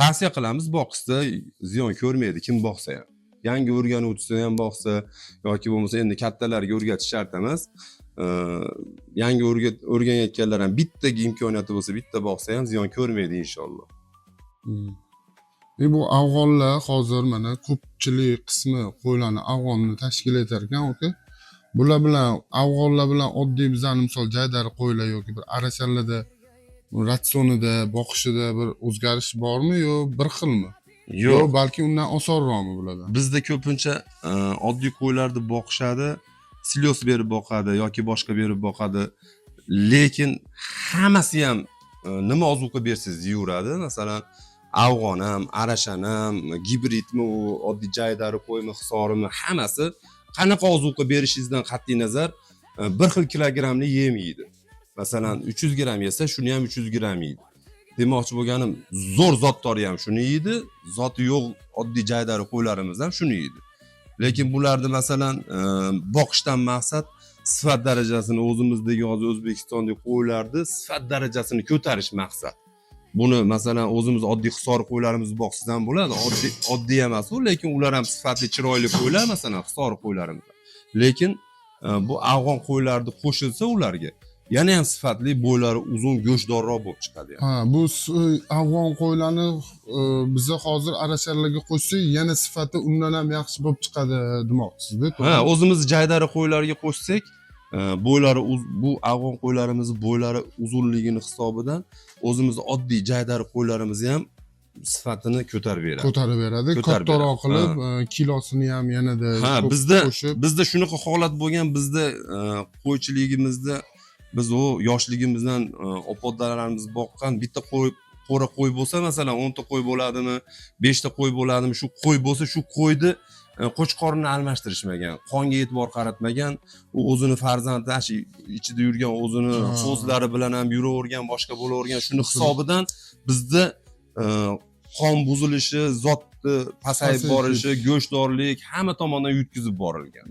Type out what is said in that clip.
tavsiya qilamiz boqishda ziyon ko'rmaydi kim boqsa ham. Yangi o'rganuvchisi ham boqsa yoki bo'lmasa endi kattalarga o'rgatish shart emas. Yangi o'rganayotganlar ham bitta imkoniyati bo'lsa bitta boqsa ham ziyon ko'rmaydi inshaalloh. Bu afg'onlar hozir mana ko'pchilik qismi qo'ylarni afg'onni tashkil etar ekan, aka. Bular bilan afg'onlar bilan oddiy bizani misol jaydari qo'ylar yoki bir arachallarda ratsionida, boqishida bir o'zgarish bormi yo bir xilmi? Yo, balki undan osonroqmi bulardan? Bizda ko'pincha oddiy qo'ylarni boqishadi, silyos berib boqadi yoki boshqa berib boqadi. Lekin hammasi ham nima ozuqa bersangiz yeyveradi. Masalan, afg'on ham, arashan ham, gibridmi, u oddiy jaydari qo'ymi, hisorimi, hammasi qanaqa ozuqa berishingizdan qat'iy nazar bir xil kilogrammni yemaydi. Masalan, 300 gram yesa, shuni ham 300 gram yeydi. Demoqchi bo'lganim, zo'r zotdori ham shuni yeydi, zoti yo'q oddiy jaydari qo'ylarimiz ham shuni yeydi. Lekin bularni masalan boqishdan maqsad sifat darajasini o'zimizdagi hozir O'zbekistondagi qo'ylarni sifat darajasini ko'tarish maqsad. Buni masalan o'zimiz oddiy hisor qo'ylarimizni boqsiz ham bo'ladi, oddiy emas u, lekin ular ham sifatli, chiroyli qo'ylar masalan hisor qo'ylarimiz. Lekin bu afg'on qo'ylarni qo'shilsa ularga yana ham sifatli, bo'ylari uzun, go'shtdorroq bo'lib chiqadi. Ha, bu afg'on qo'ylarni biza hozir arachallarga qo'shsak, yana sifati undan ham yaxshi bo'lib chiqadi demoqchisiz-da. Ha, o'zimiz jaydari qo'ylarga qo'shsak, bo'ylari bu afg'on qo'ylarimiz bo'ylari uzunligini hisobidan o'zimiz oddiy jaydari qo'ylarimizni ham sifatini ko'tarib beradi. Ko'tarib beradi, kattaroq qilib, kilosini ham yanada qo'shib. Bizda shunaqa holat bo'lgan, bizda qo'ychiligimizda biz u yoshligimizdan opoddalarimiz boqqan bitta qo'ra qo'y bo'lsa, masalan 10 ta qo'y bo'ladimi, 5 ta qo'y bo'ladimi, shu qo'y bo'lsa, shu qo'yni qo'chqorini almashtirishmagan, qonga e'tibor qaratmagan, u o'zini farzandi ichida yurgan, o'zini qo'zlari bilan ham yuravergan, boshqa bo'lavergan, shuni hisobidan bizda qon buzilishi, zotni pasayib borishi, go'shtdorlik hamma tomondan yutkazib borilgan.